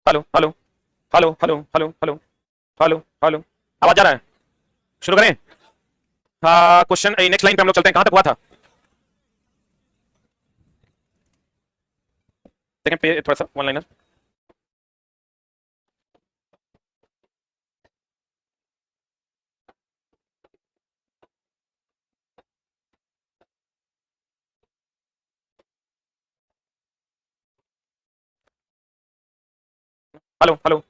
Hello hello hello hello hello hello hello hello. आवाज आ रहा है? शुरू करें? हाँ, क्वेश्चन नेक्स्ट लाइन पे हम लोग चलते हैं। कहां तक हुआ था? सेकंड पे थोड़ा सा वन लाइनर। Hello hello.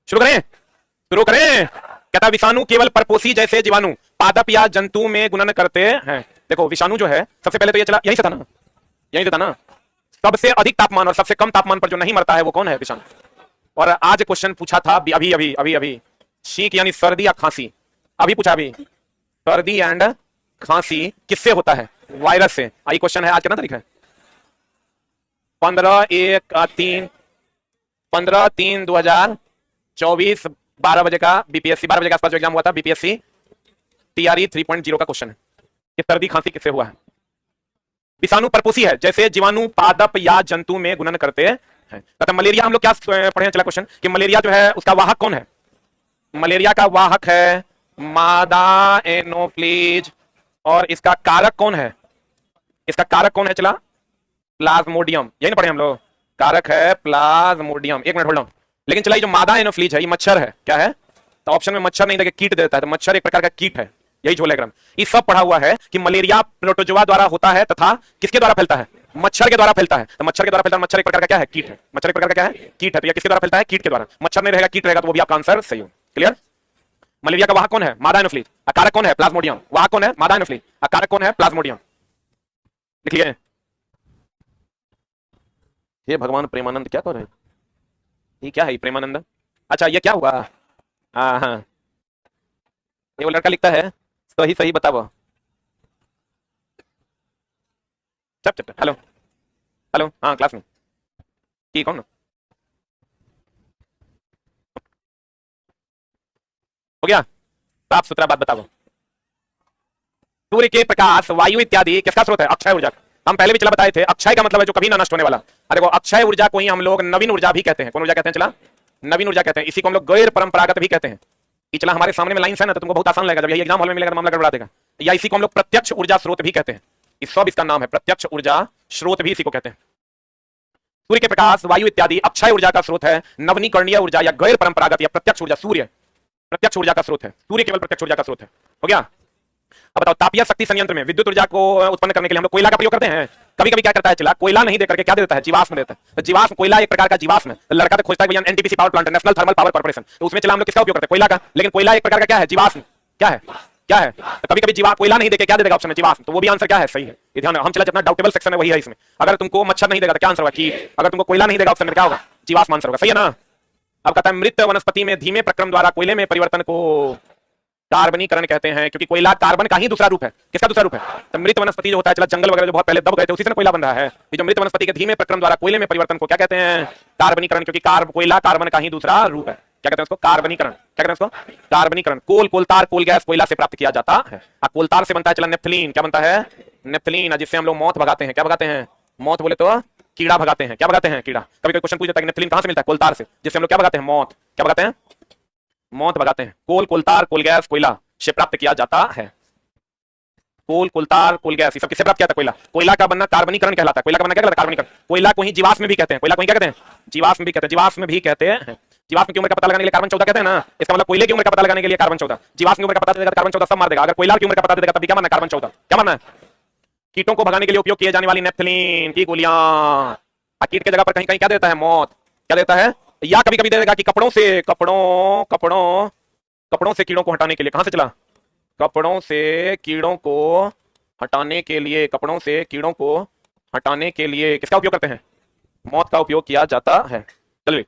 शुरू करें? शुरू करें। कहता विषाणु केवल परपोषी जैसे जीवाणु पादप या जंतु में गुणन करते हैं। देखो विषाणु जो है सबसे पहले तो ये चला यहीं से था ना, यहीं से था ना। सबसे अधिक तापमान और सबसे कम तापमान पर जो नहीं मरता है वो कौन है? विषाणु। और आज क्वेश्चन पूछा था अभी अभी अभी अभी छींक यानी सर्दी या खांसी। अभी पूछा अभी सर्दी एंड खांसी किससे होता है? वायरस से। आई क्वेश्चन है आज कितना तारीख है? 15/3/2024 12 बजे का बीपीएससी 12 बजे के आसपास जो एग्जाम हुआ था बीपीएससी टीआरई 3.0 का क्वेश्चन है कि सर्दी खांसी किससे हुआ है। विषाणु परपोषी है जैसे जीवाणु पादप या जंतु में गुणन करते हैं। तथा मलेरिया हम लोग क्या पढ़े हैं? चला क्वेश्चन कि मलेरिया जो है उसका वाहक कौन है? मलेरिया का वाहक है मादा एनोफ्लीज। और इसका कारक कौन है? इसका कारक कौन है? चला प्लाज्मोडियम। यही ना पढ़े हम लोग? कारक है प्लाज्मोडियम। एक मिनट होल्ड ऑन। लेकिन चला ये जो मादा एनोफ्लीज है ये मच्छर है। क्या है? तो ऑप्शन में मच्छर नहीं था कि कीट देता है, तो मच्छर एक प्रकार का कीट है। यही झोलेग्राम। ये सब पढ़ा हुआ है कि मलेरिया प्रोटोजोआ द्वारा होता है तथा किसके द्वारा फैलता है? मच्छर के द्वारा फैलता है। तो मच्छर के द्वारा फैलता है। मच्छर एक प्रकार का क्या है? कीट है। मच्छर एक प्रकार का क्या है? कीट है। तो ये किसके द्वारा फैलता है? कीट के द्वारा। मच्छर नहीं रहेगा कीट रहेगा तो वो भी आपका आंसर सही हो। क्लियर? मलेरिया का वाहक कौन है? मादा एनोफ्लीज। कारक कौन है? प्लाज्मोडियम। वाहक कौन है? मादा एनोफ्लीज। कारक कौन है? प्लाज्मोडियम। लिख लिए? हे भगवान प्रेमानंद क्या कर रहे हैं? ये क्या है प्रेमानंद? अच्छा ये क्या हुआ? हाँ हाँ, ये वो लड़का लिखता है सही सही बताओ। चप चप। Hello hello. हाँ क्लास में की कौन? हो गया? साफ सुथरा बात बताओ। सूर्य के प्रकाश वायु इत्यादि किसका स्रोत है? अक्षय ऊर्जा। हम पहले भी चला बताए थे अक्षय का मतलब है जो कभी ना नष्ट होने वाला। देखो अक्षय ऊर्जा को ही हम लोग नवीन ऊर्जा भी कहते हैं। कौन ऊर्जा कहते हैं? चला नवीन ऊर्जा कहते हैं। इसी को हम लोग गैर परंपरागत भी कहते हैं। कि चला हमारे सामने में लाइन्स है ना तो तुमको बहुत आसान लगेगा, जब यही एग्जाम हॉल में मिलेगा मामला गड़बड़ा देगा। या इसी को हम लोग प्रत्यक्ष ऊर्जा स्रोत भी कहते हैं। इस सब इसका नाम है प्रत्यक्ष ऊर्जा स्रोत भी इसी को कहते हैं। सूर्य के प्रकाश वायु इत्यादि अक्षय ऊर्जा का स्रोत है। नवनीकरणीय ऊर्जा या गैर परंपरागत या प्रत्यक्ष ऊर्जा सूर्य प्रत्यक्ष ऊर्जा का स्रोत है। सूर्य केवल प्रत्यक्ष ऊर्जा का स्रोत है। हो गया? अब बताओ तापीय शक्ति संयंत्र में विद्युत ऊर्जा को उत्पन्न करने के लिए हम लोग कोयला का प्रयोग करते हैं। कभी कभी क्या करता है? चला कोयला नहीं देकर के क्या देता है? जीवाश्म देता है। तो जीवाश्म कोयला एक प्रकार का जीवाश्म है। तो लड़का तो खोजता है भैया NTPC power plant national thermal power corporation, तो उसमें चला हम लोग किसका उपयोग करते हैं? कोयला का। लेकिन कोयला एक प्रकार का क्या है? जीवाश्म। क्या है? क्या है? तो कभी कभी जीवा कोयला नहीं देके क्या दे देगा ऑप्शन में? जीवाश्म। तो वो भी आंसर क्या है? सही है। ये ध्यान हम चला जितना डाउटेबल सेक्शन है वही है इसमें। अगर तुमको मच्छर नहीं देगा तो क्या आंसर होगा? की। अगर तुमको कोयला नहीं देगा ऑप्शन में क्या होगा? जीवाश्म आंसर होगा। सही है ना? अब कहता है मृत वनस्पति में धीमे प्रक्रम द्वारा कोयले में परिवर्तन को कार्बनीकरण कहते हैं, क्योंकि कोयला कार्बन का ही दूसरा रूप है। किसका दूसरा रूप है? तो मृत वनस्पति जो होता है चला जंगल वगैरह जो बहुत पहले दब गए थे उसी से कोयला बन रहा है। ये जो मृत वनस्पति के धीमे प्रक्रम द्वारा कोयले में परिवर्तन को क्या कहते हैं? कार्बनीकरण। क्योंकि कोयला कार्बन का ही दूसरा रूप है। क्या कहते हैं उसको? कार्बनीकरण। क्या कहते हैं उसको? कार्बनीकरण। कोल कोलतार कोल गैस कोयला से प्राप्त किया जाता है। कोलतार से बनता है चला नेफ्थलीन। क्या बनता है? नेफ्थलीन, जिससे हम लोग मौत भगाते हैं। क्या भगाते हैं? मौत बोले तो कीड़ा भगाते हैं। क्या भगाते हैं? कीड़ा। कभी कोई क्वेश्चन पूछ देता है कि नेफ्थलीन कहां से मिलता है? कोलतार से, जिससे हम लोग क्या भगाते हैं? मौत। क्या भगाते हैं? मौत भगाते हैं। कोल कोलतार कोल गैस कोयला से प्राप्त किया जाता है। कोल कोलतार कोल गैस ये सब किससे प्राप्त किया था? कोयला। कोयला का बनना कार्बनीकरण कहलाता है। कोयला का बनना क्या कहलाता है? कार्बनीकरण। कोयला को ही जीवाश्म भी कहते हैं। कोयला को ही क्या कहते हैं? जीवाश्म भी कहते हैं। जीवाश्म भी कहते हैं। जीवाश्म की उम्र का पता लगाने के लिए कार्बन 14 कहते हैं ना। इसका मतलब कोयले की उम्र का पता लगाने के लिए कार्बन 14। जीवाश्म की उम्र का पता देगा कार्बन 14 सब मार देगा। अगर कोयला की उम्र का पता देगा तब भी क्या मानना है? कार्बन 14। क्या मानना है? कीटों को भगाने के लिए उपयोग किए जाने वाली नेफ्थलीन की गोलियां। कीट के जगह पर कहीं कहीं क्या देता है? मौत। क्या देता है? या कभी कभी दे देगा कि कपड़ों से कपड़ों से कीड़ों को हटाने के लिए। कहां से चला? कपड़ों से कीड़ों को हटाने के लिए। कपड़ों से कीड़ों को हटाने के लिए किसका उपयोग करते हैं? मौत का उपयोग किया जाता है। चलिए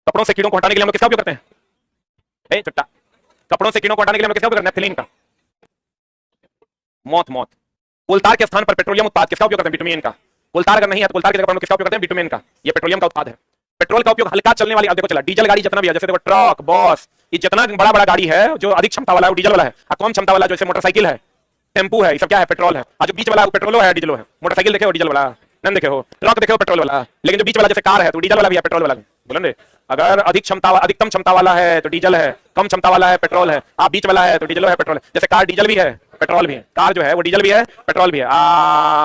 कपड़ों से कीड़ों को हटाने के लिए हम लोग किसका उपयोग करते हैं? ए चट्टा। कपड़ों से कीड़ों को हटाने के लिए हम लोग किसका उपयोग करते हैं? नेफ्थलीन का। मौत मौत। कोलतार के स्थान पर पेट्रोलियम उत्पाद किसका उपयोग करते हैं? बिटुमेन का। कोलतार अगर नहीं है तो कोलतार की जगह पर हम लोग किसका उपयोग करते हैं? बिटुमेन का। ये पेट्रोलियम का उत्पाद है। पेट्रोल का उपयोग हल्का चलने वाली, अब देखो चला डीजल गाड़ी जितना भी है, जैसे देखो ट्रक बस, ये जितना बड़ा बड़ा गाड़ी है जो अधिक क्षमता वाला है वो डीजल वाला है, और कम क्षमता वाला जैसे मोटरसाइकिल है टेम्पू है, ये सब क्या है? पेट्रोल है। और जो बीच वाला पेट्रोलो है डीजलो है। मोटरसाइकिल देखे हो डीजल वाला, नहीं देखे हो? ट्रक देखे हो पेट्रोल वाला, लेकिन जो बीच वाला जैसे कार है तो डीजल वाला भी है पेट्रोल वाला भी। बोलो अगर अधिकतम क्षमता वाला है तो डीजल है, कम क्षमता वाला है पेट्रोल है, आप बीच वाला है तो डीजल है पेट्रोल है। जैसे कार डीजल भी है पेट्रोल भी है, कार जो है वो डीजल भी है पेट्रोल भी है।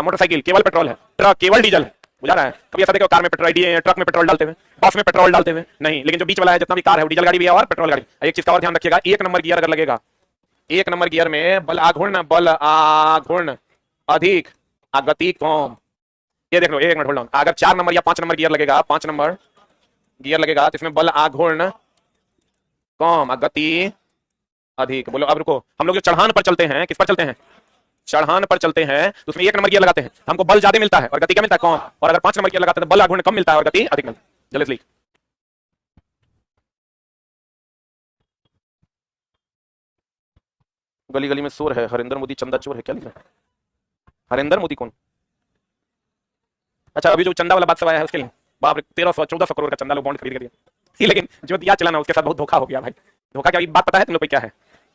मोटरसाइकिल केवल पेट्रोल है, ट्रक केवल डीजल है। बुझा रहा है? कभी ऐसा देखो कार में पेट्रोल, ट्रक में पेट्रोल डालते हुए, बस में पेट्रोल डालते हुए नहीं, लेकिन जो बीच वाला है जितना भी कार है वो डीजल गाड़ी भी है और पेट्रोल गाड़ी। एक चीज का और ध्यान रखिएगा, एक नंबर गियर अगर लगेगा, एक नंबर गियर में बल आघूर्ण अधिक गति कम। ये देख लो, एक मिनट होल्ड ऑन। अगर 4 नंबर या 5 नंबर गियर लगेगा, 5 नंबर गियर लगेगा तो इसमें बल आघूर्ण कम गति अधिक। बोलो अब रुको, हम लोग जो चढ़ान पर चलते हैं, किस पर चलते हैं? चढ़ान पर चलते हैं तो उसमें 1 नंबर गियर लगाते हैं, हमको बल ज्यादा मिलता है और गति क्या मिलता है? कम। और अगर 5 नंबर गियर लगाते हैं तो बल आघूर्ण कम मिलता है और गति अधिक मिलता है। जल्दी लिख। गली गली में शोर है, हरिंदर मोदी चंदा चोर है, क्या लिखा है? हरिंदर मोदी कौन? अच्छा, अभी जो चंदा वाला बात सब आया है उसके लिए बाप रे 1300-1400 करोड़ का चंदा लोग बॉन्ड खरीद कर दिया। लेकिन जो दिया चला ना उसके साथ बहुत धोखा हो गया भाई। धोखा क्या? बात पता है तुम लोग को क्या है?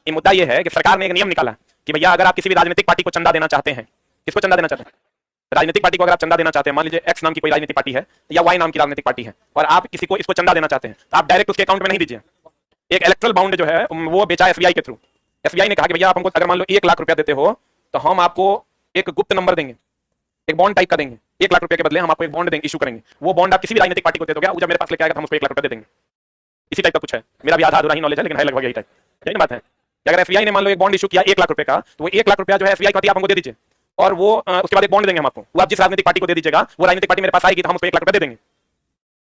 ये मुद्दा ये है कि सरकार ने एक नियम निकाला कि भैया अगर आप किसी भी राजनीतिक पार्टी को चंदा देना चाहते हैं, किसको चंदा देना चाहते हैं? राजनीतिक पार्टी को अगर आप चंदा देना चाहते हैं, मान लीजिए एक्स नाम की कोई राजनीतिक पार्टी है या वाई नाम की राजनीतिक पार्टी है, और आप किसी को इसको चंदा देना चाहते हैं तो आप डायरेक्ट उसके अकाउंट में नहीं दीजिए। एक इलेक्ट्रल बॉन्ड जो है वो बेचा एसबीआई के थ्रू। एसबीआई ने कहा कि भैया आप हमको अगर मान लो 1 लाख रुपया देते हो तो हम आपको एक गुप्त नंबर देंगे, एक बॉन्ड टाइप का देंगे। 1 लाख रुपए के बदले हम आपको एक बॉन्ड देंगे, इशू करेंगे। वो बॉन्ड आप किसी भी राजनीतिक पार्टी को दे दोगे, वो जब मेरे पास लेके आएगा तो हम उसको 1 लाख रुपए दे देंगे। इसी टाइप का कुछ है, मेरा भी आधा अधूरा ही नॉलेज है लेकिन है लगभग यही टाइप। यही बात है कि अगर एसबीआई ने मान लो एक बॉन्ड इशू किया 1 लाख रुपए का, तो वो 1 लाख रुपया जो है एसबीआई का आप हमको दे दीजिए और वो उसके बाद एक बॉन्ड देंगे हम आपको। वो आप जिस राजनीतिक पार्टी को दे दीजिएगा, वो राजनीतिक पार्टी मेरे पास आएगी तो हम उसको 1 लाख रुपए दे देंगे।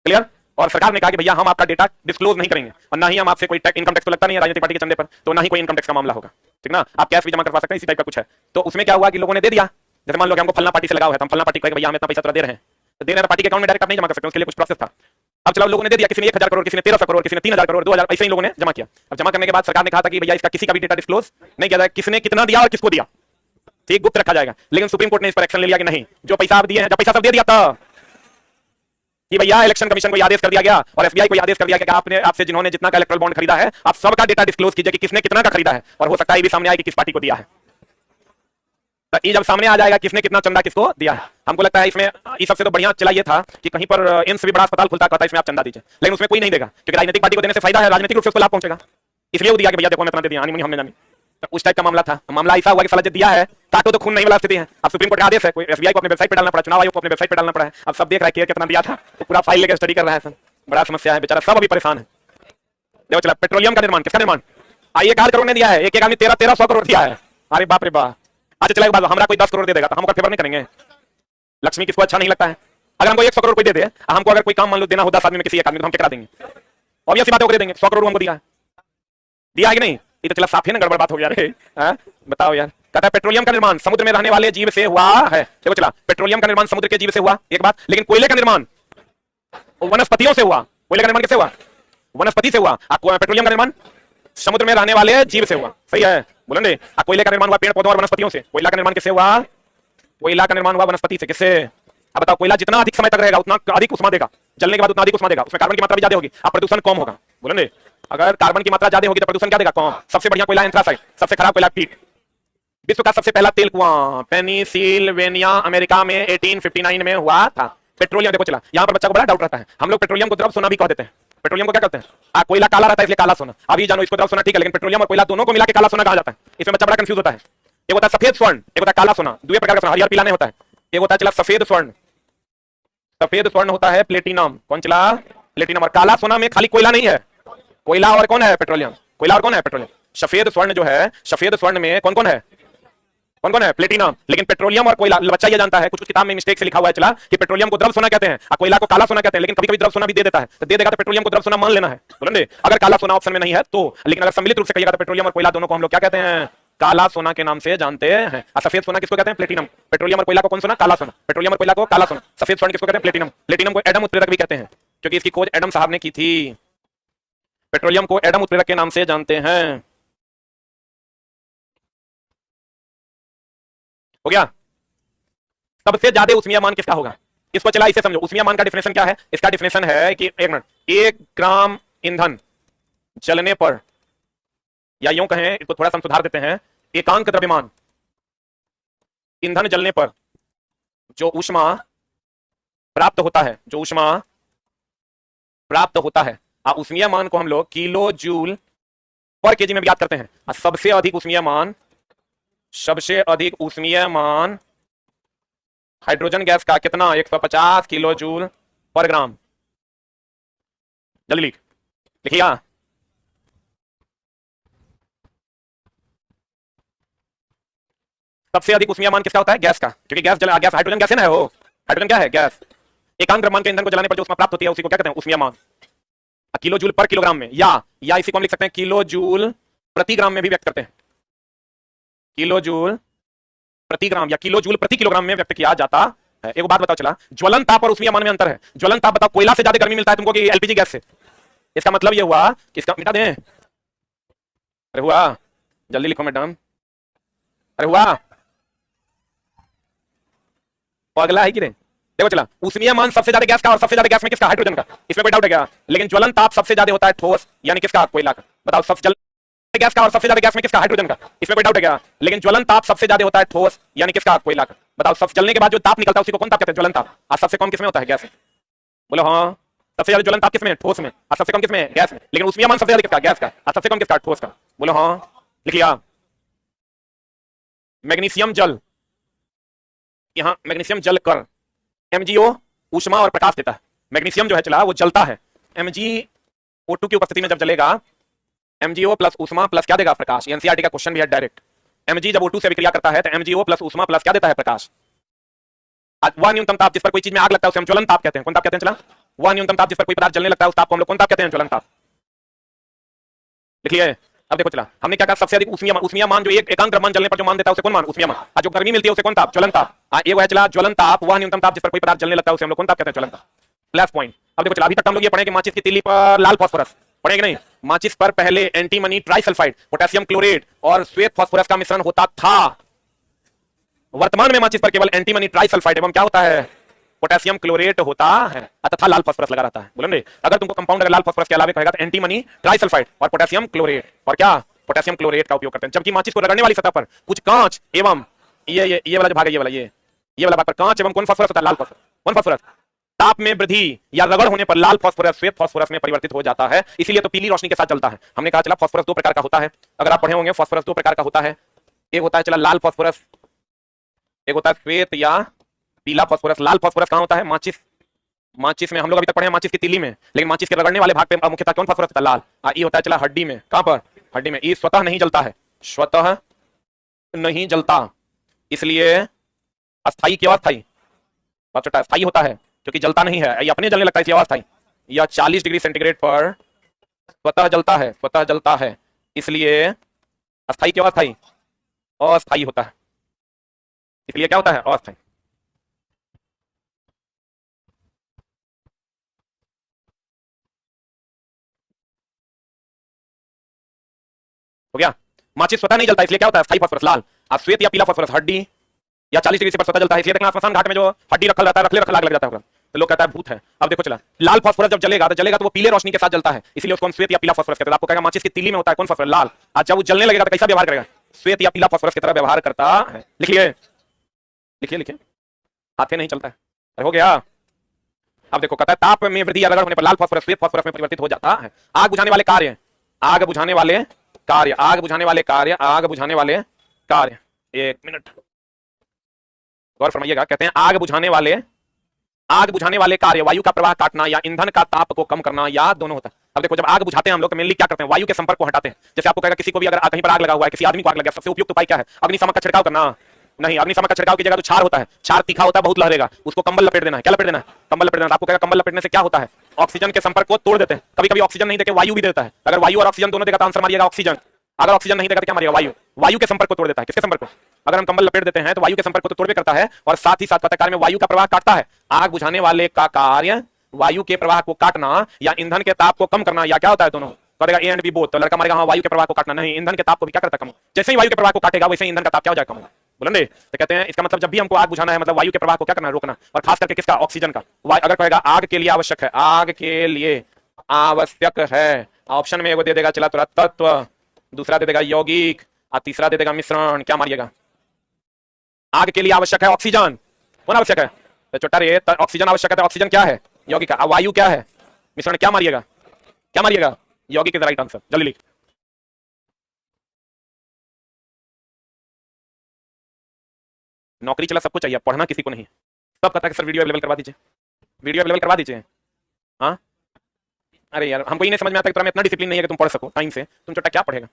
क्लियर? और सरकार ने कहा कि भैया हम आपका डेटा डिस्क्लोज नहीं करेंगे और ना ही हम आपसे कोई इनकम टैक्स तो लगता नहीं है राजनीतिक पार्टी के चंदे पर, तो ना ही कोई इनकम टैक्स का मामला होगा। ठीक ना? आप कैश भी जमा करवा सकते हैं, इसी टाइप का कुछ है। तो उसमें क्या हुआ कि लोगों ने दे दिया। जैसे मान लो कि हमको फलना पार्टी से लगाव है तो हम फलना पार्टी को भैया हम इतना पैसा थोड़ा दे रहे हैं, तो दे रहे हैं पार्टी के अकाउंट में डायरेक्ट आप नहीं जमा कर सकते, उसके लिए कुछ प्रोसेस था। अब चलो लोगों ने दे दिया, किसी ने 1000 करोड़, किसी ने 1300 करोड़, किसी ने 3000 करोड़, 2000, ऐसे ही लोगों ने जमा किया। अब जमा करने के बाद सरकार ने कहा था कि भैया इसका किसी का भी डेटा डिस्क्लोज नहीं किया जाए, किसने कितना दिया और किसको दिया, ठीक गुप्त रखा जाएगा। लेकिन सुप्रीम कोर्ट ने इस पर एक्शन ले लिया कि नहीं, जो पैसा आप दिए हैं, जब पैसा सब दे दिया था कि भैया इलेक्शन कमीशन को आदेश कर दिया गया और एसबीआई को आदेश कर दिया कि आपने आपसे जिन्होंने जितना का इलेक्ट्रल बॉन्ड खरीदा है आप सबका डेटा डिस्क्लोज कीजिए कि किसने कितना का खरीदा है, और हो सकता है ये भी सामने आए कि किस पार्टी को दिया है। तो ये जब सामने आ जाएगा किसने कितना चंदा किसको दिया है, हमको लगता है इसमें इस सबसे तो बढ़िया चला ये था कि कहीं पर एम्स भी बड़ा अस्पताल खुलता कहता है इसमें आप चंदा दीजिए, लेकिन उसमें कोई नहीं देगा क्योंकि राजनीतिक पार्टी को देने से फायदा है, राजनीतिक रूप से उसको लाभ पहुंचेगा, इसलिए वो दिया कि भैया देखो मैं इतना दे दिया, हमने जानी। तो उस टाइप का मामला था। मामला ऐसा हुआ कि साला जो दिया है काटो तो खून नहीं वाला स्थिति है। अब सुप्रीम कोर्ट का आदेश है, कोई एसबीआई को अपने वेबसाइट पे डालना पड़ा, चुनाव आयोग को अपने वेबसाइट पे डालना पड़ा है। अब सब देख रहा है कितना दिया था, तो पूरा फाइल लेकर स्टडी कर रहा है। सब बड़ा समस्या है, बेचारा सब अभी परेशान है। देखो चला पेट्रोलियम का निर्माण, किसका निर्माण? आइए 1 करोड़ ने दिया है, एक आदमी 1300 करोड़ दिया है। अरे बाप रे बाप। अच्छा चला एक बात, हमारा कोई 10 करोड़ दे देगा तो हम फेवर नहीं करेंगे। लक्ष्मी किसको अच्छा नहीं लगता है? अगर हमको 100 करोड़ कोई दे दे, हमको अगर कोई काम मान लो देना हो 10 आदमी में किसी एक आदमी को, हम क्या करा देंगे? ऑब्वियस बात है, देंगे। 100 करोड़ हमको दिया है कि नहीं? ये तो चला साफ है ना, गड़बड़ बात हो गया रे। बताओ यार। कहता है पेट्रोलियम का निर्माण समुद्र में रहने वाले जीव से हुआ है। देखो चला पेट्रोलियम का निर्माण समुद्र के जीव से हुआ एक बात, लेकिन कोयले का निर्माण वनस्पतियों से हुआ। कोयले का निर्माण किससे हुआ? वनस्पति से हुआ। पेट्रोलियम का निर्माण समुद्र में रहने वाले जीव से हुआ। सही है बोलेंगे। कोयले का निर्माण हुआ पेड़ पौधों और वनस्पतियों से। कोयला का निर्माण किससे हुआ? कोयला का निर्माण हुआ वनस्पति से। किससे? अब बताओ, कोयला जितना अधिक समय तक रहेगा उतना अधिक उष्मा देगा, जलने के बाद उतना अधिक उष्मा देगा, उसमें कार्बन की मात्रा भी ज्यादा होगी, अब प्रदूषण कम होगा। बोलेंगे अगर कार्बन की मात्रा ज्यादा होगी तो प्रदूषण क्या देगा? कम। सबसे बढ़िया कोयला एंथ्रासाइट, सबसे खराब कोयला पीट। विश्व का सबसे पहला तेल कुआं पेनिसिल्वेनिया अमेरिका में 1859 में हुआ था। पेट्रोलियम देखो चला, यहाँ पर बच्चा को बड़ा डाउट रहता है, हम लोग पेट्रोलियम को द्रव सोना भी कह देते हैं। पेट्रोलियम को क्या कहते हैं? कोयला काला रहता है इसलिए काला सोना। अभी जानो इसको द्रव सोना ठीक है, लेकिन पेट्रोलियम और कोयला दोनों को मिला के काला सोना कहा जाता है। इसमें बच्चा बड़ा कंफ्यूज होता है। एक होता है सफेद स्वर्ण, एक होता है काला सोना। दो प्रकार का सोना, हरियर पीला नहीं होता है। एक होता है चला सफेद स्वर्ण, सफेद स्वर्ण होता है प्लेटिनम। कौन चला? प्लेटिनम। और काला सोना में खाली कोयला नहीं है, कोयला और कौन है? पेट्रोलियम। कोयला और कौन है? पेट्रोलियम। सफेद स्वर्ण जो है, सफेद स्वर्ण में कौन कौन है? कौन कौन है? प्लेटिनम। लेकिन पेट्रोलियम और कोयला बच्चा ये जानता है, कुछ किताब में मिस्टेक से लिखा हुआ है चला कि पेट्रोलियम को द्रव सोना कहते हैं और कोयला को काला सोना कहते हैं, लेकिन कभी-कभी द्रव सोना भी दे देता है। तो दे देगा तो पेट्रोलियम को द्रव सोना मान लेना है। बोलेंगे अगर काला सोना ऑप्शन में नहीं है तो, लेकिन अगर सम्मिलित रूप से कहिएगा तो पेट्रोलियम और कोयला दोनों को हम लोग क्या कहते हैं? काला सोना के नाम से जानते हैं। और सफेद सोना किसको कहते हैं? प्लेटिनम। पेट्रोलियम और कोयला को कौन सोना? काला सोना। पेट्रोलियम और कोयला को काला सोना। सफेद स्वर्ण किसको कहते हैं? प्लेटिनम। प्लेटिनम को एडम उत्प्रेरक भी कहते हैं क्योंकि इसकी खोज एडम साहब ने की थी। पेट्रोलियम को एडम उत्प्रेरक के नाम से जानते हैं। हो गया? सबसे ज्यादा उष्मीय मान किसका होगा? इसको चला इसे समझो। उष्मीय मान का डिफिनेशन क्या है? इसका डिफिनेशन है कि 1 ग्राम ईंधन जलने पर, या यूं कहें इसको थोड़ा सा सुधार देते हैं, एकांक द्रव्यमान ईंधन जलने पर जो ऊष्मा प्राप्त होता है, जो ऊष्मा प्राप्त होता है, ऊष्मीय मान को हम लोग किलो जूल पर केजी में ज्ञात करते हैं। सबसे अधिक ऊष्मीय मान हाइड्रोजन गैस का कितना, 150 किलो जूल पर ग्राम। जल्दी लिखिए। सबसे अधिक ऊष्मीय मान किसका होता है, गैस का, क्योंकि गैस हाइड्रोजन गैस है ना, वो हाइड्रोजन क्या है, गैस। एकांक द्रव्यमान के ईंधन को जलाने पर जो ऊष्मा प्राप्त होती है उसी को क्या कहते हैं, ऊष्मीय मान। किलो जूल पर किलोग्राम में, या इसी को हम लिख सकते हैं किलो जूल प्रति ग्राम में भी व्यक्त करते हैं। किलो जूल प्रति ग्राम या किलो जूल प्रति किलोग्राम में व्यक्त किया जाता है। एक बात बताओ, चला ज्वलन ताप और ऊष्मीय मान में अंतर है। ज्वलन ताप बताओ, कोयला से ज्यादा गर्मी मिलता है तुमको कि एलपीजी गैस से? इसका मतलब ये हुआ कि इसका मिटा दें। अरे हुआ, जल्दी लिखो मैडम। अरे हुआ, अगला है कि नहीं? देखो चला, ऊष्मीय मान सबसे ज्यादा गैस का और सबसे ज्यादा गैस में किसका, हाइड्रोजन का। इसमें कोई डाउट है क्या? लेकिन ज्वलन ताप सबसे ज्यादा होता है ठोस यानी किसका, कोयला का। बताओ, सबसे गैस का और सबसे ज्यादा गैस में किसका, हाइड्रोजन का। इसमें कोई डाउट है क्या? लेकिन ज्वलन ताप सबसे ज्यादा होता है ठोस यानी किसका, कोयला का। बताओ, सब जलने के बाद जो ताप निकलता है उसी को कौन ताप कहते हैं, ज्वलन ताप। और सबसे कम किसमें होता है, गैस में। बोलो हाँ, सबसे ज्यादा ज्वलन ताप किसमें, ठोस में, और सबसे कम किसमें, गैस में। लेकिन ऊष्मीय मान सबसे ज्यादा किसका, गैस का, और सबसे कम किसका, ठोस का। बोलो हाँ, लिखिए। मैग्नीशियम जल, यहां मैग्नीशियम जल कर MgO ऊष्मा और प्रकाश देता है। मैग्नीशियम जो है चला वो जलता है, MgO2 की उपस्थिति में जब जलेगा MgO प्लस ऊष्मा प्लस क्या देगा, प्रकाश। एनसीईआरटी का क्वेश्चन भी है डायरेक्ट। Mg जब O2 से विक्रिया करता है तो MgO प्लस ऊष्मा प्लस क्या देता है, प्रकाश। वह न्यूनतम ताप जिस पर कोई चीज में आग लगता है उसे हम ज्वलन ताप कहते हैं। कौन ताप कहते हैं, चला वह न्यूनतम ताप जिस पर कोई पदार्थ जलने लगता है उस ताप को हम लोग कौन ताप कहते हैं, ज्वलन ताप। लिखिए। अब देखो चला, हमने क्या कहा, सबसे अधिक ऊष्मीय मान जो एक एकांक द्रव्यमान जलने पर जो मान देता है उसे कौन मान, ऊष्मीय मान। जो गर्मी मिलती है उसे कौन ताप, ज्वलन ताप। एक है चला ज्वलन ताप, वह न्यूनतम ताप जिस पर कोई पदार्थ जलने लगता है उसे हम लोग कौन ताप कहते हैं, ज्वलन ताप। Plus point. अब देखो चला, अभी तक हम लोग ये पढ़े कि माचिस की तीली पर लाल फास्फोरस, पढ़ेंगे नहीं? माचिस पर पहले एंटीमनी ट्राइसल्फाइड, पोटेशियम क्लोरेट और श्वेत फास्फोरस का मिश्रण होता था। वर्तमान में माचिस पर केवल एंटीमनी ट्राइसल्फाइड एवं क्या होता है, पोटेशियम क्लोरेट होता है तथा लाल फास्फोरस लगा रहता है। बोलो नहीं, अगर तुमको कंपाउंड अगर लाल फास्फोरस के अलावा कहेगा तो एंटीमनी ट्राइसल्फाइड और पोटेशियम क्लोरेट, और क्या, पोटेशियम क्लोरेट का उपयोग करते हैं। जबकि माचिस को रगड़ने वाली सतह पर कुछ कांच एवं ये वाला जो भाग है, ये वाला भाग पर कांच एवं कौन फास्फोरस होता है, लाल फास्फोरस। कौन फास्फोरस? ताप में वृद्धि या रगड़ होने पर लाल फास्फोरस श्वेत फास्फोरस में परिवर्तित हो जाता है, इसीलिए तो पीली रोशनी के साथ जलता है। हमने कहा चला फास्फोरस दो प्रकार का होता है, अगर आप पढ़े होंगे फास्फोरस दो प्रकार का होता है। एक होता है चला लाल फास्फोरस, एक होता है श्वेत या पीला फास्फोरस। लाल फास्फोरस कहां होता है, माचिस में। हम लोग अभी तक पढ़े हैं माचिस की तीली में, लेकिन माचिस के रगड़ने वाले भाग पे मुख्यतः कौन फास्फोरस होता है, लाल। ये होता है चला हड्डी में, कहां पर, हड्डी में। ये स्वतः नहीं जलता है, स्वतः नहीं जलता, इसलिए अस्थाई की अस्थाई, बहुत छोटा स्थाई होता है क्योंकि जलता नहीं है, ये अपने जलने लगता है, इसलिए अस्थाई। या 40 डिग्री सेंटीग्रेड पर स्वतः जलता है, स्वतः जलता है, इसलिए अस्थाई की अस्थाई, अस्थाई होता है, इसलिए क्या होता है, अस्थाई। हो गया। माचिस स्वतः नहीं जलता इसलिए क्या होता है, स्थायी फास्फोरस, लाल। और श्वेत या पीला फास्फोरस हड्डी या 40 डिग्री से पर स्वतः जलता है, इसलिए देखना स्मशान घाट में जो हड्डी रखल रहता है, रखले रखल आग लग जाता है, तो लोग कहता है भूत है। अब देखो चला, लाल फास्फोरस जब जलेगा तो वो पीले रोशनी के साथ जलता है, इसलिए उसको हम श्वेत या पीला फास्फोरस कहते हैं। आपको कहेगा माचिस की तीली में होता है कौन फास्फोरस, लाल। आज जब वो जलने लगेगा तो कैसा व्यवहार करेगा, श्वेत या पीला फास्फोरस की तरह व्यवहार करता है। लिखिए लिखिए लिखिए, हाथ नहीं चलता है। अरे हो गया। अब देखो कहता है ताप में वृद्धि या रगड़ होने पर लाल फास्फोरस श्वेत फास्फोरस में परिवर्तित हो जाता है। आग बुझाने वाले कार्य, आग बुझाने वाले कार्य, आग बुझाने वाले कार्य, आग बुझाने वाले कार्य, एक मिनट गौर फरमाइएगा। कहते हैं आग बुझाने वाले कार्य वायु का प्रवाह काटना या ईंधन का ताप को कम करना या दोनों होता है। अब देखो जब आग बुझाते हैं हम लोग तो मेनली क्या करते हैं, वायु के संपर्क को हटाते हैं। जैसे आपको कहेगा किसी को भी अगर कहीं पर आग लगा हुआ है, किसी आदमी को आग लगा, सबसे उपयुक्त उपाय क्या है, अग्निशामक का छिड़काव करना। नहीं, अग्निशामक का छिड़काव की जगह तो क्षार होता है, क्षार तीखा होता है, बहुत लहरेगा, उसको कंबल लपेट देना है। क्या लपेट देना है, कंबल लपेट देना। आपको कहेगा कंबल लपेटने से क्या होता है, ऑक्सीजन के संपर्क को तोड़ देते हैं। कभी कभी ऑक्सीजन नहीं देके वायु भी देता है। अगर वायु और ऑक्सीजन दोनों देगा तो आंसर मारिएगा ऑक्सीजन। अगर ऑक्सीजन नहीं देगा तो क्या मारिएगा, वायु। वायु के संपर्क को तोड़ देता है। किसके संपर्क को, अगर हम कंबल लपेट देते हैं तो वायु के संपर्क को तो तोड़बे करता है और साथ ही साथ कार्य में वायु का प्रवाह काटता है। आग बुझाने वाले का कार्य वायु के प्रवाह को काटना या ईंधन के ताप को कम करना या क्या होता है, दोनों करेगा ए एंड बी बोथ। तो लड़का मारेगा हाँ वायु के प्रवाह को काटना, नहीं ईंधन के ताप को भी क्या करता है, कम। जैसे ही वायु के प्रवाह को काटेगा वैसे ही ईंधन का ताप क्या हो जाएगा, कम। बुलंदे तो कहते हैं इसका मतलब जब भी हमको आग बुझाना है मतलब वायु के प्रवाह को क्या करना है, रोकना। और खास करके किसका, ऑक्सीजन का। अगर कहेगा आग के लिए आवश्यक है, आग के लिए आवश्यक है, ऑप्शन में एगो दे देगा चला तोरा तत्व, दूसरा दे देगा यौगिक और तीसरा दे देगा मिश्रण। क्या मारिएगा, आग के लिए आवश्यक है ऑक्सीजन। कौन आवश्यक है? तो छोटा रे ऑक्सीजन आवश्यक है। तो ऑक्सीजन क्या है यौगिक का? वायु क्या है? मिश्रण क्या मारिएगा? क्या मारिएगा? यौगिक इज द राइट आंसर। जल्दी लिख। नौकरी चला सबको चाहिए, पढ़ना किसी को नहीं। सब कहता है कि सर वीडियो अवेलेबल करवा दीजिए, वीडियो अवेलेबल करवा दीजिए। हाँ अरे यार हमको ही नहीं समझ में आता कि तुम्हारा इतना डिसिप्लिन नहीं है कि तुम पढ़ सको टाइम से। तुम छोटा क्या पढ़ेगा?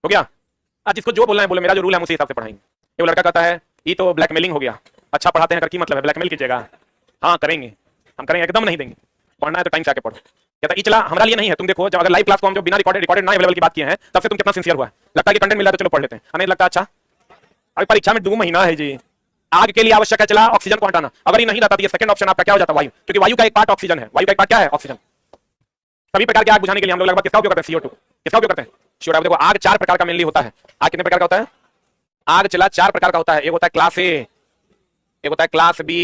हो गया? आज जिसको जो बोलना है बोले, मेरा जो रूल है उसी हिसाब से पढ़ाएंगे। ये लड़का कहता है ये तो ब्लैकमेलिंग हो गया। अच्छा पढ़ाते हैं, कर की मतलब है ब्लैकमेल कीजिएगा? हाँ करेंगे, हम करेंगे, एकदम नहीं देंगे। पढ़ना है तो टाइम से आके पढ़ो। कहता है चला हमारा लिए नहीं है। तुम देखो जब अगर लाइव क्लास को हम जो बिना रिकॉर्डेड ना अवेलेबल की बात किए हैं तब से तुम कितना सिंसियर हुआ है। लगता है कि कंटेंट मिला तो चलो पढ़ लेते हैं, नहीं लगता। अच्छा अभी परीक्षा में 2 महीना है जी। आग के लिए आवश्यक है चला ऑक्सीजन को हटाना। अगर ये नहीं रहता तो ये सेकंड ऑप्शन आपका क्या हो जाता? वायु, क्योंकि वायु का एक पार्ट ऑक्सीजन है। वायु का एक पार्ट क्या है? ऑक्सीजन। सभी प्रकार की आग बुझाने के लिए हम लोग लगभग किसका उपयोग करते हैं? CO2। किसका उपयोग करते हैं? CO2। देखो आग 4 प्रकार का मेनली होता है। आग कितने प्रकार का होता है? आग चला 4 प्रकार का होता है। एक होता है क्लास ए, एक होता है क्लास बी,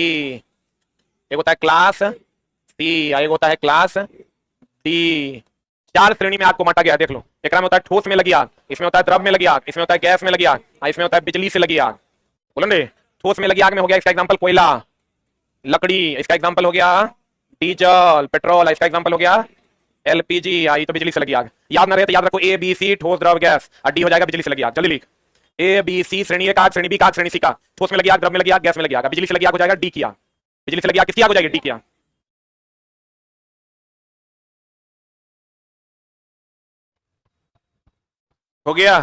एक होता है क्लास सी, एक होता है क्लास डी। 4 श्रेणी में आग को बांटा गया। देख लो, एक में होता है ठोस में लगी आग, इसमें होता है द्रव में लगी आग, इसमें होता है गैस में लगी आग, इसमें होता है बिजली से लगी आग। बोलो ने ठोस में लगी आग में हो गया इसका एग्जांपल कोयला, लकड़ी, इसका एग्जांपल हो गया डीजल, पेट्रोल, इसका एग्जांपल हो गया LPG। आई तो बिजली से लगी आग। याद ना रहे तो याद रखो A B C ठोस द्रव गैस, और डी हो जाएगा बिजली से लगी आग। जल्दी लिख। A B C श्रेणी ए का आग, श्रेणी बी का आग, श्रेणी सी का। ठोस में लगी आग, द्रव में लगी आग, गैस में लगी आग, बिजली से लगी आग हो जाएगा डी की आग। बिजली से लगी आग किसकी आग हो जाएगी? डी की आग। हो गया?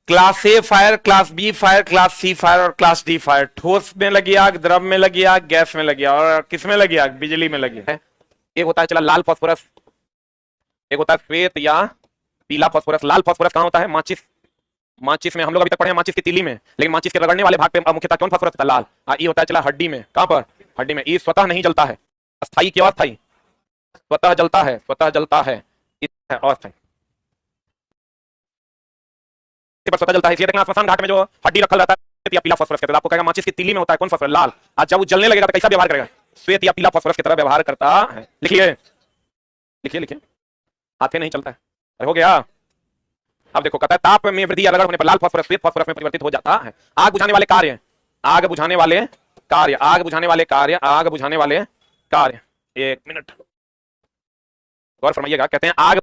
Class A fire, class B fire, class C fire और क्लास डी फायर। ठोस में लगी आग, द्रव में लगी आग, गैस में लगी आग, और किस में लगी आग? बिजली में लगी है। एक होता है चला लाल फास्फोरस, एक होता है श्वेत या पीला फास्फोरस। लाल फास्फोरस कहां होता है? माचिस। माचिस में हम लोग अभी तक पढ़े हैं माचिस की तीली में, लेकिन माचिस के रगड़ने वाले भाग पे मुख्यतः कौन फास्फोरस होता है? लाल। ये होता है चला हड्डी में। कहां पर? हड्डी में। ये स्वतः नहीं जलता है, अस्थाई की अस्थाई। स्वतः जलता है, स्वतः जलता है, अस्थाई पर स्वतः जलता है। इसलिए देखना स्मशान घाट में जो हड्डी रखा रहता है या पीला फास्फोरस कहते हैं। आपको कहेगा माचिस की तीली में होता है कौन फास्फोरस? लाल। आज जब वो जलने लगेगा तो कैसा व्यवहार करेगा? श्वेत या पीला फास्फोरस की तरह व्यवहार करता है। लिखिए लिखिए लिखिए, हाथे नहीं चलता है। अरे हो गया? अब देखो कहता है ताप में वृद्धि या रगड़ होने पर लाल फास्फोरस श्वेत फास्फोरस में परिवर्तित हो जाता है। आग बुझाने वाले कार्य, आग बुझाने वाले कार्य, आग बुझाने वाले कार्य, आग बुझाने वाले कार्य। 1 मिनट गौर फरमाइएगा। कहते हैं आग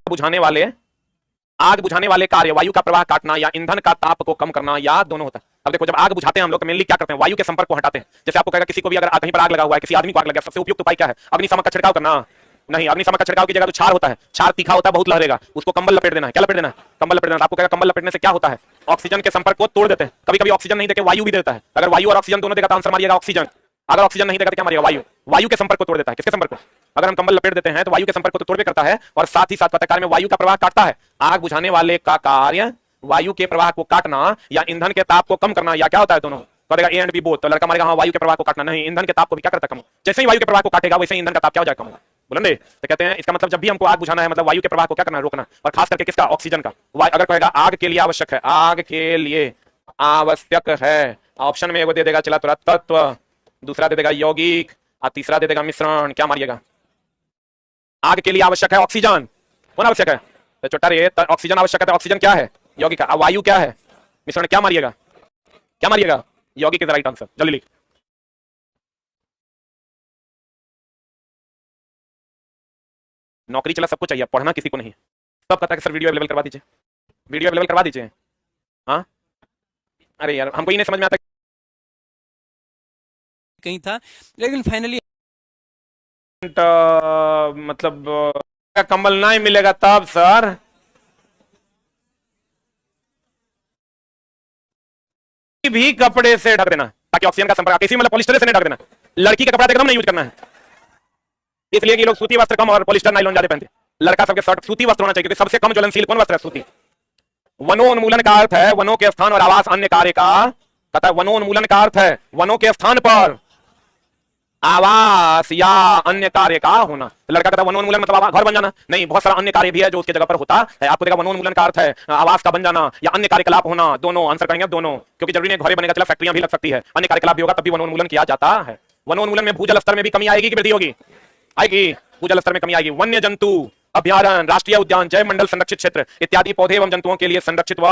बुझाने वाले कार्य वायु का प्रवाह काटना या ईंधन का ताप को कम करना या दोनों होता है। अब देखो जब आग बुझाते हैं हम लोग तो मेनली क्या करते हैं? वायु के संपर्क को हटाते हैं। जैसे आपको कहेगा किसी को भी अगर कहीं पर आग लगा हुआ है, किसी आदमी को आग लगा, सबसे उपयुक्त उपाय क्या है? अग्निशामक का छिड़काव करना? नहीं, अग्निशामक का छिड़काव की जगह तो क्षार होता है। क्षार तीखा होता है, बहुत लहरेगा, उसको कंबल लपेट देना है। क्या लपेट देना है? कंबल लपेट देना। आपको कहेगा कंबल लपेटने से क्या होता है? ऑक्सीजन के संपर्क को तोड़ देते हैं। कभी कभी ऑक्सीजन नहीं देके वायु भी देता है। अगर वायु और ऑक्सीजन दोनों देगा तो आंसर मारिएगा ऑक्सीजन। अगर ऑक्सीजन नहीं देगा तो क्या मारिएगा? वायु। वायु के संपर्क को तोड़ देता है। किसके संपर्क को? अगर हम कंबल लपेट देते हैं तो वायु के संपर्क को तो तोड़ भी करता है और साथ ही साथ कार्य में वायु का प्रवाह काटता है। आग बुझाने वाले का कार्य वायु के प्रवाह को काटना या ईंधन के ताप को कम करना या क्या होता है? दोनों। करेगा ए एंड बी बोथ। तो लड़का मारेगा हाँ वायु के प्रवाह को काटना, नहीं ईंधन के ताप को भी क्या करता है? कम। जैसे ही वायु के प्रवाह को काटेगा वैसे ही ईंधन का ताप क्या हो जाएगा? कम। बुलंदे तो कहते हैं इसका मतलब जब भी हमको आग बुझाना है मतलब वायु के प्रवाह को क्या करना है? रोकना। और खास करके किसका? ऑक्सीजन का। अगर कहेगा आग के लिए आवश्यक है, आग के लिए आवश्यक है, ऑप्शन में एगो दे देगा चला तुरंत तत्व, दूसरा दे देगा यौगिक और तीसरा दे देगा मिश्रण। क्या मारिएगा? आग के लिए आवश्यक है ऑक्सीजन। कौन आवश्यक है? तो छोटा रे ऑक्सीजन आवश्यक है। तो ऑक्सीजन क्या है? यौगिक। वायु क्या है? मिश्रण। क्या मारिएगा? क्या मारिएगा? यौगिक इज द राइट आंसर। जल्दी लिख। नौकरी चला सबको चाहिए, पढ़ना किसी को नहीं। सब कहता है कि सर वीडियो अवेलेबल करवा दीजिए, वीडियो अवेलेबल करवा दीजिए। हाँ अरे यार हमको ही नहीं समझ में आता कहीं था, लेकिन फाइनली मतलब कंबल नहीं मिलेगा तब सर भी कपड़े से ढक देना ताकि ऑक्सीजन का संपर्क, किसी मतलब पॉलिस्टर से नहीं ढक देना। लड़की का कपड़ा एकदम नहीं यूज करना है, इसलिए कि लोग सूती वस्त्र कम और पॉलिस्टर नायलॉन ज्यादा पहनते। लड़का सबके शर्ट सूती वस्त्र होना चाहिए क्योंकि सबसे कम ज्वलनशील कौन वस्त्र है? सूती। वनोन्मूलन का अर्थ है वनों के स्थान और आवास अन्य कार्य का। कहता है वनोन्मूलन का अर्थ है वनों के स्थान पर आवास या अन्य कार्य का होना। तो लड़का कहता है वनोन्मूलन मतलब घर बन जाना नहीं, बहुत सारा अन्य कार्य भी है जो उसके जगह पर होता है। आपको देखा वनोन्मूलन का अर्थ है आवास का बन जाना या अन्य कार्यकलाप होना। दोनों आंसर करेंगे दोनों, क्योंकि जरूरी नहीं घरे बनेगा, चला फैक्ट्रियां भी लग सकती है, अन्य कार्यकलाप भी होगा तब भी वनोन्मूलन किया जाता है। वनोन्मूलन में भूजल स्तर में भी कमी आएगी कि वृद्धि होगी? आएगी। भूजल स्तर में कमी आएगी। वन्य जंतु अभ्यारण्य, राष्ट्रीय उद्यान, जैव मंडल, संरक्षित क्षेत्र इत्यादि पौधे एवं जंतुओं के लिए संरक्षित व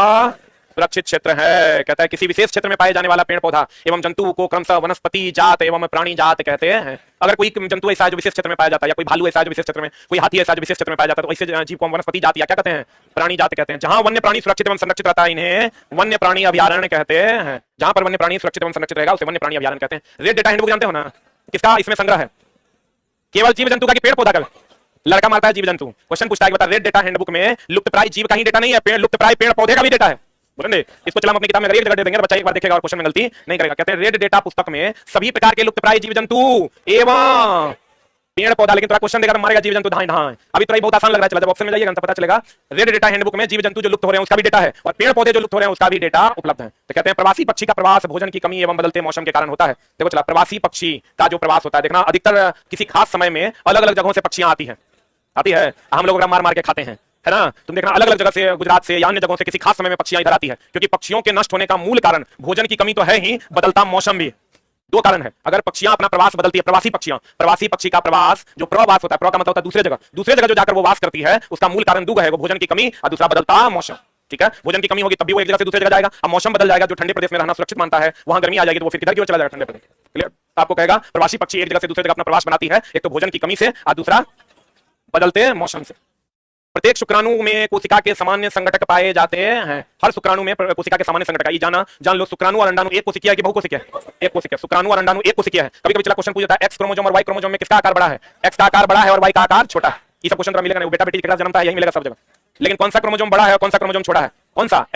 सुरक्षित क्षेत्र है। कहता है किसी विशेष क्षेत्र में पाए जाने वाला पेड़ पौधा एवं जंतु को क्रमशः वनस्पति जात एवं प्राणी जात कहते हैं। अगर कोई जंतु ऐसा है जो विशेष क्षेत्र में पाया जाता है, या कोई भालू ऐसा है जो विशेष क्षेत्र में, कोई हाथी ऐसा जो विशेष क्षेत्र में पाया जाता है, तो ऐसे जीव को हम वनस्पति जात या क्या कहते हैं, प्राणी जात कहते हैं। जहां वन्य प्राणी सुरक्षित एवं संरक्षित रहता है इन्हें वन्य प्राणी अभयारण्य कहते हैं। जहां पर वन्य प्राणी सुरक्षित एवं संरक्षित रहेगा उसे वन्य प्राणी अभयारण्य कहते हैं। रेड डेटा हैंडबुक जानते हो ना, किसका इसमें संग्रह है? केवल जीव जंतु का कि पेड़ पौधा का? लड़का मारता है जीव जंतु, क्वेश्चन पूछता है कि बता रेड डेटा हैंडबुक में लुप्तप्राय जीव का ही डेटा नहीं है, पेड़ लुप्तप्राय पेड़ पौधे का भी डेटा है। बोलेंगे इसको चला हम अपनी किताब में एक जगह दे देंगे, बच्चा एक बार देखेगा और क्वेश्चन में गलती नहीं करेगा। कहते हैं रेड डेटा पुस्तक में सभी प्रकार के लुप्तप्राय जीव जंतु एवं पेड़ पौधा, लेकिन थोड़ा क्वेश्चन देगा मारेगा जीव जंतु कहां है। अभी तो बहुत आसान लग रहा है, चला जब ऑप्शन में जाइएगा तो पता चलेगा। रेड डेटा हैंडबुक में जीव जंतु जो लुप्त हो रहे हैं उसका भी डेटा है और पेड़ पौधे जो लुप्त हो रहे हैं उसका भी डेटा उपलब्ध है। तो कहते हैं प्रवासी पक्षी का प्रवास भोजन की कमी एवं बदलते मौसम के कारण होता है। देखो चला, प्रवासी पक्षी का जो प्रवास होता है, देखना अधिकतर किसी खास समय में अलग अलग जगहों से पक्षियां आती है। हम लोग मार मार के खाते हैं, है ना। तुम देखना अलग अलग जगह से, गुजरात से या अन्य जगहों से किसी खास समय में पक्षियां इधर आती है, क्योंकि पक्षियों के नष्ट होने का मूल कारण भोजन की कमी तो है ही, बदलता मौसम भी। दो कारण है। अगर पक्षियां अपना प्रवास बदलती है, प्रवासी पक्षी का प्रवास, जो प्रवास होता है, प्र का मतलब होता है दूसरे जगह जो जाकर वो वास करती है, उसका मूल कारण दो है, वो भोजन की कमी और दूसरा बदलता मौसम। ठीक है, भोजन की कमी होगी तब भी वो एक जगह से दूसरी जगह जाएगा। अब मौसम बदल जाएगा, जो ठंडे प्रदेश में रहना सुरक्षित मानता है वहां गर्मी आ जाएगी तो वो फिर किधर की ओर चला जाएगा, ठंडे प्रदेश। क्लियर? आपको कहेगा प्रवासी पक्षी एक जगह से दूसरी जगह अपना प्रवास बनाती है, एक तो भोजन की कमी से और दूसरा बदलते मौसम से। प्रत्येक शुक्राणु में कोशिका के सामान्य संघटक पाए जाते हैं। हर शुक्राणु में कोशिका के सामान्य संघटक, ये जान लो। शुक्राणु और अंडाणु एक कोशिकीय है कि बहुकोशिकीय है? एक कोशिकीय। शुक्राणु और अंडाणु एक कोशिकीय है। कभी कभी चला क्वेश्चन पूछता है एक्स क्रोमोसोम और वाई क्रोमोसोम में किसका आकार बड़ा है? एक्स का आकार बड़ा है और वाई का आकार छोटा है। ये सब क्वेश्चन मिलेगा नहीं, बेटा बेटी के जन्मता है यही मिलेगा सब जगह। लेकिन कौन सा क्रोमोसोम बड़ा है और कौन सा क्रोमोसोम छोटा है? कौन सा?